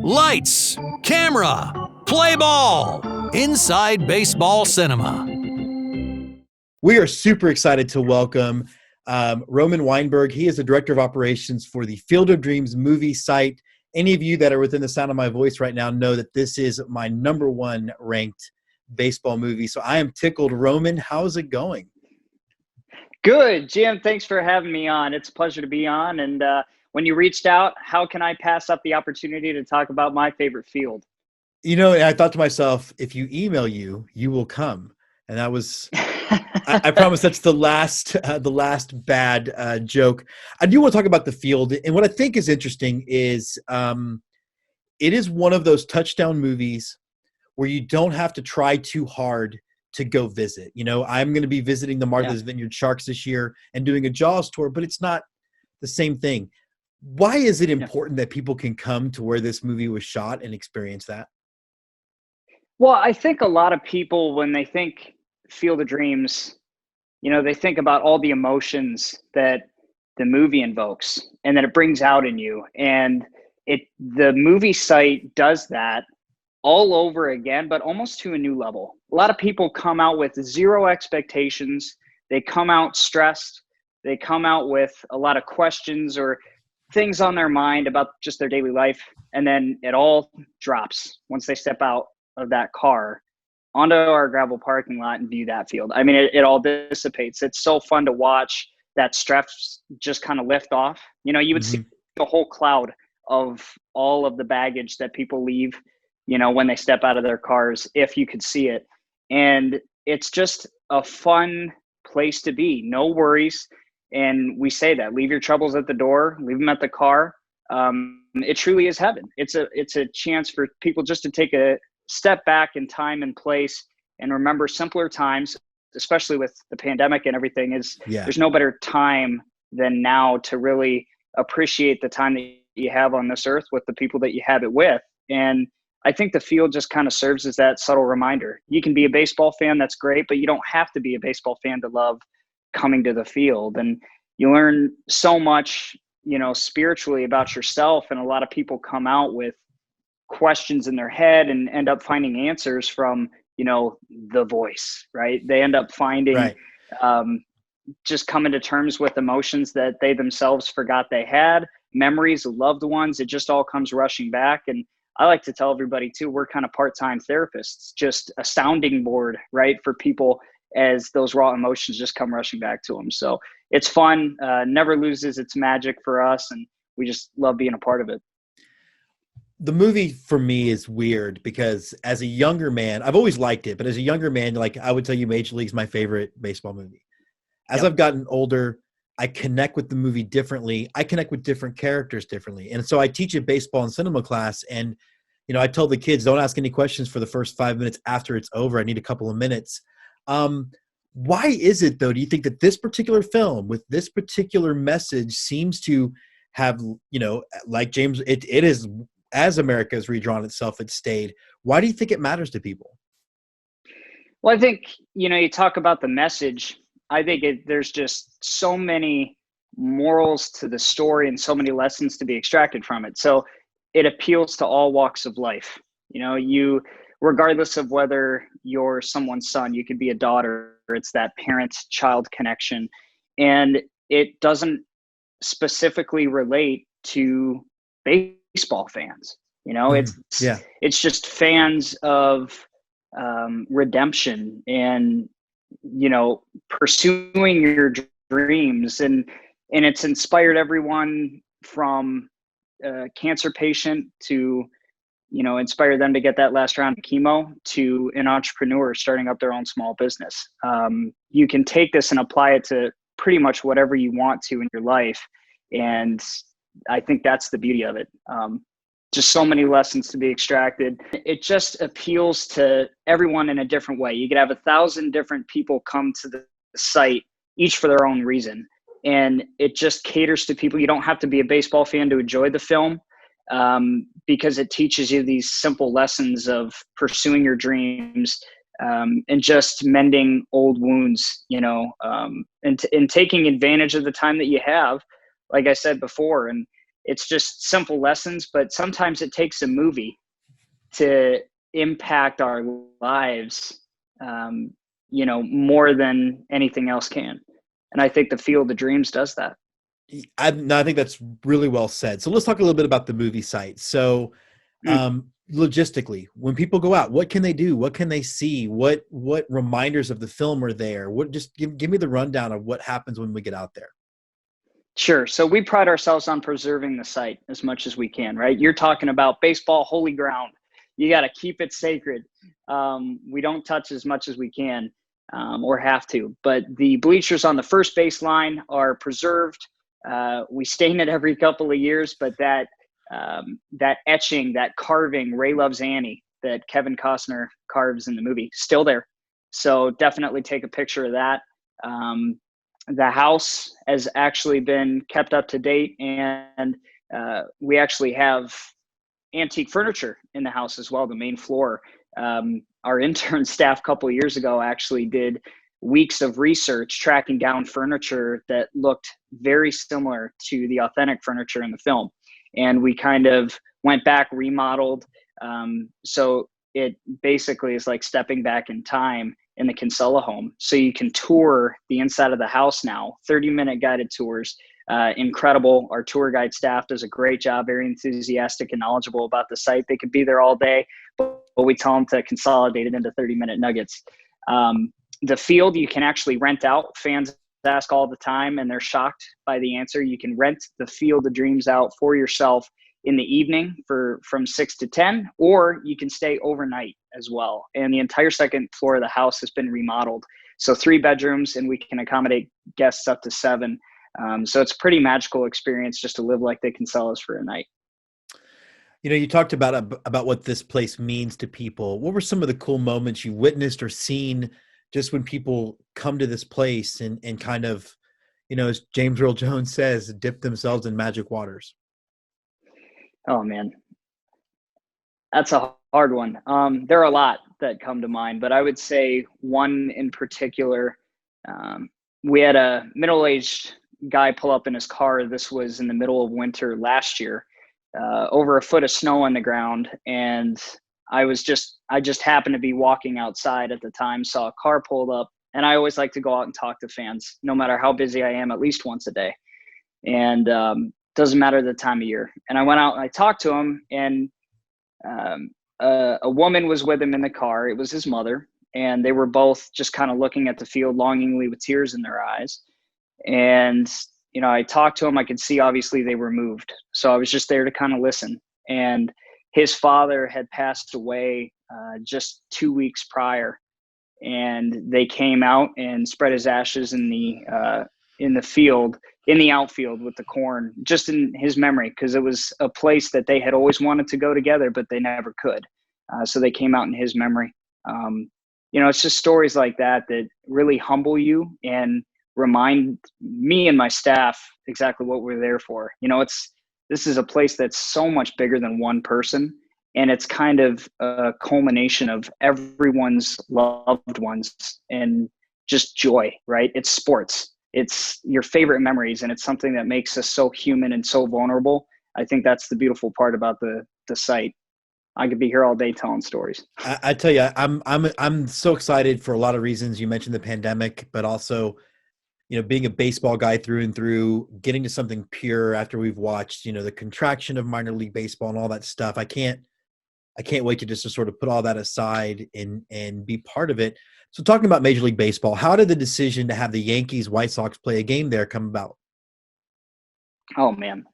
Lights, camera, play ball. Inside baseball cinema. We are super excited to welcome Roman Weinberg. He is the director of operations for the Field of Dreams movie site. Any of you that are within the sound of my voice right now know that this is my number one ranked baseball movie. So I am tickled. Roman, how's it going? Good, Jim. Thanks for having me on. It's a pleasure to be on. And when you reached out, how can I pass up the opportunity to talk about my favorite field? You know, I thought to myself, if you email you, you will come. And that was, I promise that's the last bad joke. I do want to talk about the field. And what I think is interesting is it is one of those touchdown movies where you don't have to try too hard to go visit. You know, I'm going to be visiting the Martha's Vineyard Sharks this year and doing a Jaws tour, but it's not the same thing. Why is it important that people can come to where this movie was shot and experience that? Well, I think a lot of people, when they think Field of Dreams, you know, they think about all the emotions that the movie invokes and that it brings out in you. And the movie site does that all over again, but almost to a new level. A lot of people come out with zero expectations. They come out stressed. They come out with a lot of questions or things on their mind about just their daily life. And then it all drops once they step out of that car onto our gravel parking lot and view that field. I mean, it all dissipates. It's so fun to watch that stress just kind of lift off. You know, you would see a whole cloud of all of the baggage that people leave, you know, when they step out of their cars, if you could see it. And it's just a fun place to be. No worries. And we say that, leave your troubles at the door, leave them at the car. It truly is heaven. It's a chance for people just to take a step back in time and place and remember simpler times, especially with the pandemic and everything. There's no better time than now to really appreciate the time that you have on this earth with the people that you have it with. And I think the field just kind of serves as that subtle reminder. You can be a baseball fan, that's great, but you don't have to be a baseball fan to love coming to the field. And you learn so much, you know, spiritually about yourself. And a lot of people come out with questions in their head and end up finding answers from, you know, the voice, right? They end up finding, just coming to terms with emotions that they themselves forgot they had, memories of loved ones. It just all comes rushing back. And I like to tell everybody too, we're kind of part-time therapists, just a sounding board, right, for people as those raw emotions just come rushing back to them. So it's fun, never loses its magic for us, and we just love being a part of it. The movie for me is weird because as a younger man, I've always liked it, but as a younger man, like I would tell you Major League's my favorite baseball movie. As I've gotten older, I connect with the movie differently. I connect with different characters differently. And so I teach a baseball and cinema class, and you know, I tell the kids, don't ask any questions for the first 5 minutes after it's over. I need a couple of minutes. Why is it, though, do you think that this particular film with this particular message seems to have, you know, like James, it is, as America has redrawn itself, it stayed. Why do you think it matters to people? Well, I think, you know, you talk about the message. I think there's just so many morals to the story and so many lessons to be extracted from it. So it appeals to all walks of life. You know, regardless of whether you're someone's son, you could be a daughter. It's that parent-child connection. And it doesn't specifically relate to baseball fans. You know, it's just fans of redemption and, you know, pursuing your dreams. And it's inspired everyone from a cancer patient to, you know, inspire them to get that last round of chemo to an entrepreneur starting up their own small business. You can take this and apply it to pretty much whatever you want to in your life. And I think that's the beauty of it. Just so many lessons to be extracted. It just appeals to everyone in a different way. You could have 1,000 different people come to the site, each for their own reason. And it just caters to people. You don't have to be a baseball fan to enjoy the film, because it teaches you these simple lessons of pursuing your dreams, and just mending old wounds, you know, and taking advantage of the time that you have, like I said before. And it's just simple lessons, but sometimes it takes a movie to impact our lives, more than anything else can. And I think the Field of Dreams does that. No, I think that's really well said. So let's talk a little bit about the movie site. So logistically, when people go out, what can they do? What can they see? What reminders of the film are there? Just give me the rundown of what happens when we get out there. Sure. So we pride ourselves on preserving the site as much as we can, right? You're talking about baseball, holy ground. You got to keep it sacred. We don't touch as much as we can or have to, but the bleachers on the first baseline are preserved. We stain it every couple of years, but that etching, that carving, Ray Loves Annie, that Kevin Costner carves in the movie, still there. So definitely take a picture of that. The house has actually been kept up to date, and we actually have antique furniture in the house as well, the main floor. Our intern staff a couple of years ago actually did weeks of research tracking down furniture that looked very similar to the authentic furniture in the film. And we kind of went back, remodeled. So it basically is like stepping back in time in the Kinsella home. So you can tour the inside of the house now, 30-minute guided tours. Incredible. Our tour guide staff does a great job, very enthusiastic and knowledgeable about the site. They could be there all day, but we tell them to consolidate it into 30-minute nuggets. The field you can actually rent out. Fans ask all the time, and they're shocked by the answer. You can rent the Field of Dreams out for yourself in the evening from 6 to 10, or you can stay overnight as well. And the entire second floor of the house has been remodeled. So 3 bedrooms, and we can accommodate guests up to 7. So it's a pretty magical experience just to live like they can sell us for a night. You talked about what this place means to people. What were some of the cool moments you witnessed or seen just when people come to this place and kind of, as James Earl Jones says, dip themselves in magic waters? Oh man, that's a hard one. There are a lot that come to mind, but I would say one in particular. We had a middle-aged guy pull up in his car. This was in the middle of winter last year, over a foot of snow on the ground. And I just happened to be walking outside at the time, saw a car pulled up, and I always like to go out and talk to fans, no matter how busy I am, at least once a day. And doesn't matter the time of year. And I went out and I talked to him, and a woman was with him in the car. It was his mother, and they were both just kind of looking at the field longingly with tears in their eyes. And, I talked to him. I could see, obviously, they were moved. So I was just there to kind of listen. And his father had passed away just 2 weeks prior. And they came out and spread his ashes in the field, in the outfield with the corn, just in his memory, because it was a place that they had always wanted to go together, but they never could. So they came out in his memory. It's just stories like that really humble you and remind me and my staff exactly what we're there for. This is a place that's so much bigger than one person, and it's kind of a culmination of everyone's loved ones and just joy, right? It's sports. It's your favorite memories, and it's something that makes us so human and so vulnerable. I think that's the beautiful part about the site. I could be here all day telling stories. I tell you, I'm so excited for a lot of reasons. You mentioned the pandemic, but also, being a baseball guy through and through, getting to something pure after we've watched, the contraction of minor league baseball and all that stuff. I can't wait to sort of put all that aside and be part of it. So talking about Major League Baseball, how did the decision to have the Yankees White Sox play a game there come about? Oh man,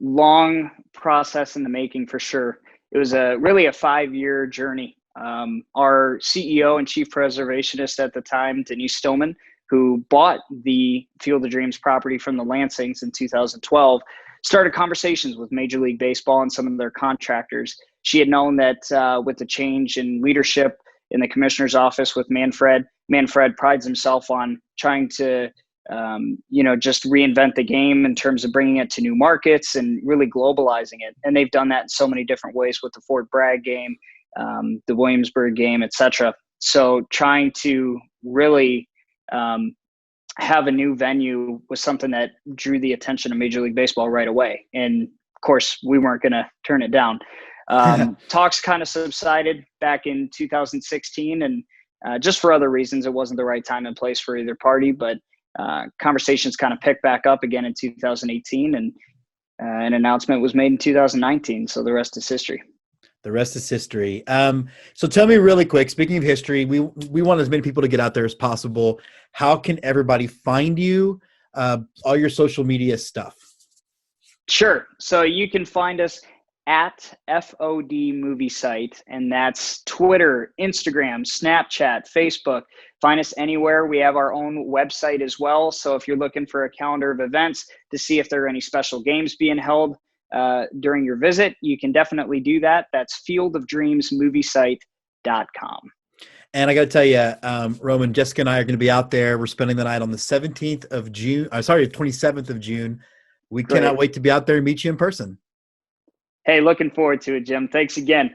long process in the making for sure. It was really a 5-year journey. Our CEO and chief preservationist at the time, Denise Stillman, who bought the Field of Dreams property from the Lansings in 2012, started conversations with Major League Baseball and some of their contractors. She had known that with the change in leadership in the commissioner's office with Manfred prides himself on trying to, just reinvent the game in terms of bringing it to new markets and really globalizing it. And they've done that in so many different ways with the Fort Bragg game, the Williamsburg game, et cetera. So trying to really have a new venue was something that drew the attention of Major League Baseball right away. And of course, we weren't going to turn it down. Talks kind of subsided back in 2016, and just for other reasons, it wasn't the right time and place for either party. But conversations kind of picked back up again in 2018, and an announcement was made in 2019. So the rest is history. The rest is history. So tell me really quick, speaking of history, we want as many people to get out there as possible. How can everybody find you? All your social media stuff. Sure. So you can find us at FOD Movie Site, and that's Twitter, Instagram, Snapchat, Facebook. Find us anywhere. We have our own website as well. So if you're looking for a calendar of events to see if there are any special games being held during your visit, you can definitely do that. That's fieldofdreamsmoviesite.com. And I got to tell you, Roman, Jessica and I are going to be out there. We're spending the night on the 27th of June. We cannot wait to be out there and meet you in person. Hey, looking forward to it, Jim. Thanks again.